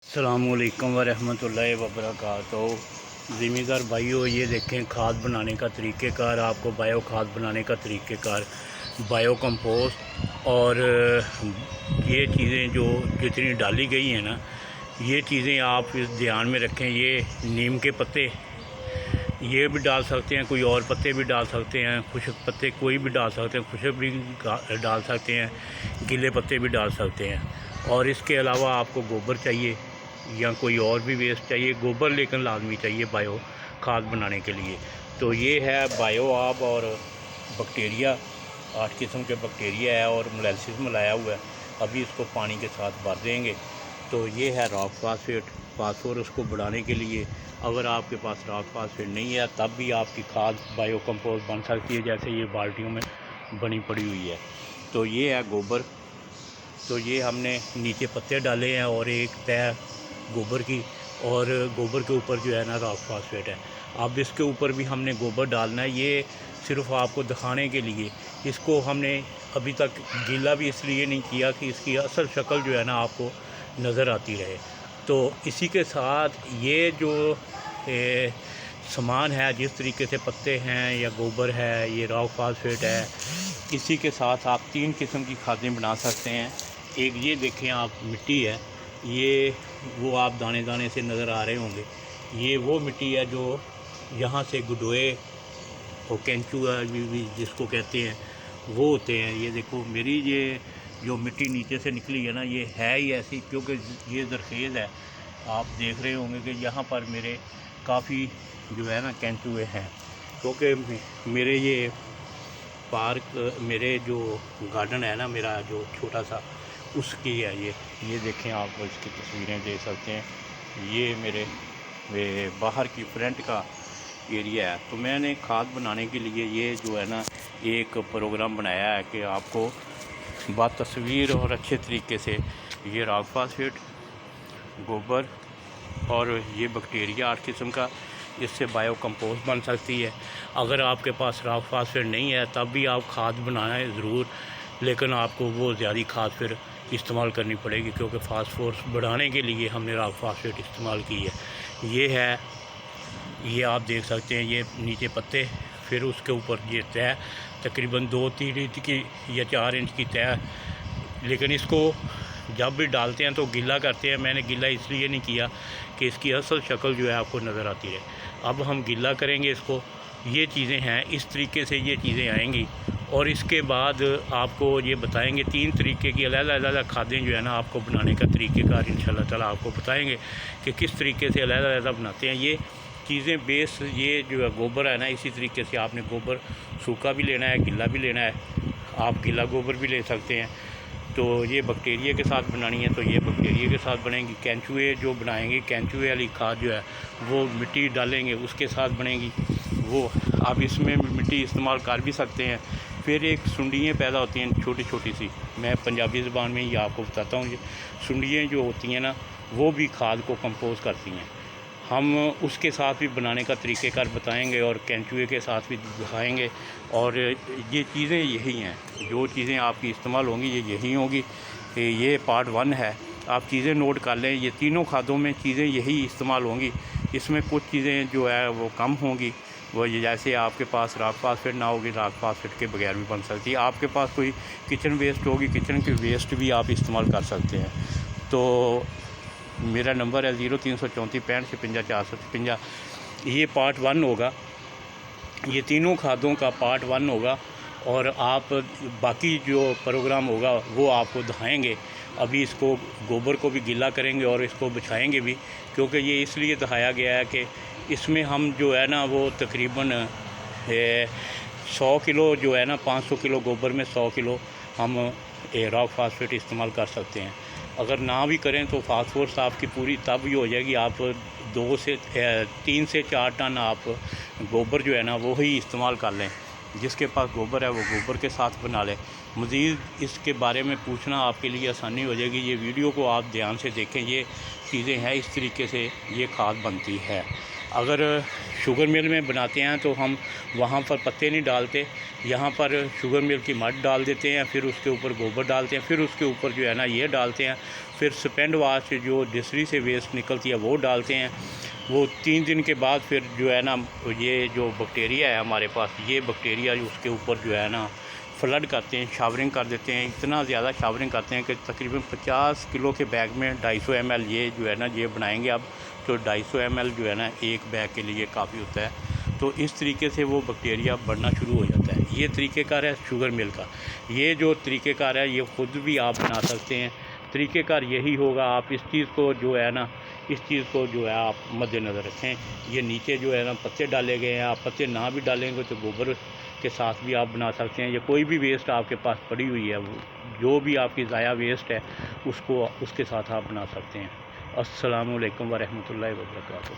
अस्सलामुअलैकुम वरहमतुल्लाहि वबरकातुहू। ज़मींदार भाइयों, ये देखें खाद बनाने का तरीक़ेकार, आपको बायो खाद बनाने का तरीक़ेकार, बायो कंपोस्ट। और ये चीज़ें जो जितनी डाली गई हैं ना, ये चीज़ें आप इस ध्यान में रखें। ये नीम के पत्ते ये भी डाल सकते हैं, कोई और पत्ते भी डाल सकते हैं, खुशक पत्ते कोई भी डाल सकते हैं, खुशक भी डाल सकते हैं, गीले पत्ते भी डाल सकते हैं। और इसके अलावा आपको गोबर चाहिए या कोई और भी वेस्ट चाहिए, गोबर लेकिन लाजमी चाहिए बायो खाद बनाने के लिए। तो ये है बायो आप और बैक्टीरिया, 8 किस्म के बैक्टीरिया है और मोलासिस मिलाया हुआ है। अभी इसको पानी के साथ भर देंगे। तो ये है रॉक फास्फेट, फास्फोरस को बढ़ाने के लिए। अगर आपके पास रॉक फास्फेट नहीं है तब भी आपकी खाद बायो कंपोस्ट बन सकती है, जैसे ये बाल्टियों में बनी पड़ी हुई है। तो ये है गोबर। तो ये हमने नीचे पत्ते डाले हैं और एक तय गोबर की, और गोबर के ऊपर जो है ना रॉक फास्फेट है। अब इसके ऊपर भी हमने गोबर डालना है। ये सिर्फ आपको दिखाने के लिए, इसको हमने अभी तक गीला भी इसलिए नहीं किया कि इसकी असल शक्ल जो है ना आपको नज़र आती रहे। तो इसी के साथ ये जो सामान है, जिस तरीके से पत्ते हैं या गोबर है, ये रॉक फास्फेट है, इसी के साथ आप 3 किस्म की खादें बना सकते हैं। एक ये देखें आप मिट्टी है, ये वो आप दाने दाने से नज़र आ रहे होंगे, ये वो मिट्टी है जो यहाँ से गुडोए और केंचुआ भी जिसको कहते हैं वो होते हैं। ये देखो मेरी ये जो मिट्टी नीचे से निकली है ना, ये है ही ऐसी, क्योंकि ये ज़रखेज़ है। आप देख रहे होंगे कि यहाँ पर मेरे काफ़ी जो है ना केंचुए हैं, क्योंकि मेरे ये पार्क, मेरे जो गार्डन है ना, मेरा जो छोटा सा, उसकी है ये देखें आप इसकी तस्वीरें देख सकते हैं। ये मेरे बाहर की फ्रंट का एरिया है। तो मैंने खाद बनाने के लिए ये जो है ना एक प्रोग्राम बनाया है कि आपको बातस्वीर और अच्छे तरीके से ये रॉक फास्फेट, गोबर और ये बैक्टीरिया 8 किस्म का, इससे बायो कंपोस्ट बन सकती है। अगर आपके पास रॉक फास्फेट नहीं है तब भी आप खाद बनाना है ज़रूर, लेकिन आपको वो ज़्यादा खाद फिर इस्तेमाल करनी पड़ेगी, क्योंकि फास्फोरस बढ़ाने के लिए हमने रॉक फास्फेट इस्तेमाल की है। ये है, ये आप देख सकते हैं, ये नीचे पत्ते, फिर उसके ऊपर ये तय तकरीबन 2-3 इंच की या 4 इंच की तय। लेकिन इसको जब भी डालते हैं तो गीला करते हैं। मैंने गीला इसलिए नहीं किया कि इसकी असल शक्ल जो है आपको नज़र आती रहे। अब हम गीला करेंगे इसको। ये चीज़ें हैं, इस तरीके से ये चीज़ें आएंगी। और इसके बाद आपको ये बताएंगे 3 तरीके की अलग-अलग खादें जो है ना आपको बनाने का तरीक़ेकार इंशाल्लाह ताला आपको बताएंगे कि किस तरीके से अलग-अलग बनाते हैं ये चीज़ें। बेस ये जो है गोबर है ना, इसी तरीके से आपने गोबर सूखा भी लेना है, गीला भी लेना है। आप गीला गोबर भी ले सकते हैं। तो ये बैक्टीरिया के साथ बनानी है तो ये बैक्टीरिया के साथ बनेगी। केंचुए जो बनाएंगे, केंचुए वाली खाद जो है वो मिट्टी डालेंगे उसके साथ बनेगी। वो आप इसमें मिट्टी इस्तेमाल कर भी सकते हैं। फिर एक सुंडियाँ पैदा होती हैं छोटी छोटी सी, मैं पंजाबी ज़बान में ही आपको बताता हूँ। ये सुंडियाँ जो होती हैं ना, वो भी खाद को कंपोज करती हैं। हम उसके साथ भी बनाने का तरीक़ेकार बताएंगे और केंचुए के साथ भी दिखाएंगे। और ये चीज़ें यही हैं, जो चीज़ें आपकी इस्तेमाल होंगी ये यही होंगी। ये पार्ट 1 है, आप चीज़ें नोट कर लें। ये तीनों खादों में चीज़ें यही इस्तेमाल होंगी। इसमें कुछ चीज़ें जो है वो कम होंगी, वो जैसे आपके पास रॉक फास्फेट ना होगी, रॉक फास्फेट के बगैर भी बन सकती है। आपके पास कोई किचन वेस्ट होगी, किचन की वेस्ट भी आप इस्तेमाल कर सकते हैं। तो मेरा नंबर है 0334 65 56 456। ये पार्ट 1 होगा, ये तीनों खादों का पार्ट 1 होगा। और आप बाकी जो प्रोग्राम होगा वो आपको दिखाएंगे। अभी इसको गोबर को भी गीला करेंगे और इसको बिछाएंगे भी, क्योंकि ये इसलिए दिखाया गया है कि इसमें हम जो है ना वो तकरीबन 100 किलो जो है ना, 500 किलो गोबर में 100 किलो हम रॉक फास्फेट इस्तेमाल कर सकते हैं। अगर ना भी करें तो फास्फोरस आपकी पूरी तब ही हो जाएगी। आप 3 से 4 टन आप गोबर जो है ना वो ही इस्तेमाल कर लें। जिसके पास गोबर है वो गोबर के साथ बना लें। मज़ीद इसके बारे में पूछना आपके लिए आसानी हो जाएगी। ये वीडियो को आप ध्यान से देखें, ये चीज़ें हैं, इस तरीके से ये खाद बनती है। अगर शुगर मिल में बनाते हैं तो हम वहाँ पर पत्ते नहीं डालते, यहाँ पर शुगर मिल की मड डाल देते हैं, फिर उसके ऊपर गोबर डालते हैं, फिर उसके ऊपर जो है ना ये डालते हैं, फिर स्पेंड वाश जो डिसरी से वेस्ट निकलती है वो डालते हैं। वो 3 दिन के बाद फिर जो है ना ये जो बैक्टीरिया है हमारे पास, ये बैक्टीरिया उसके ऊपर जो है ना फ्लड करते हैं, शावरिंग कर देते हैं। इतना ज़्यादा शावरिंग करते हैं कि तकरीबन 50 किलो के बैग में 250 ml ये जो है ना ये बनाएंगे अब, तो 250 ml जो है ना एक बैग के लिए काफ़ी होता है। तो इस तरीके से वो बैक्टीरिया बढ़ना शुरू हो जाता है। ये तरीक़ेकार है शुगर मिल का। ये जो तरीक़ेकार है ये ख़ुद भी आप बना सकते हैं। तरीक़ेकार यही होगा, आप इस चीज़ को जो है ना इस चीज़ को जो है आप मद्देनज़र रखें। ये नीचे जो है ना पत्ते डाले गए हैं, आप पत्ते ना भी डालेंगे तो गोबर के साथ भी आप बना सकते हैं, या कोई भी वेस्ट आपके पास पड़ी हुई है, वो जो भी आपकी ज़ाया वेस्ट है उसको उसके साथ आप बना सकते हैं। अस्सलामु अलैकुम व रहमतुल्लाहि व बरकातहू।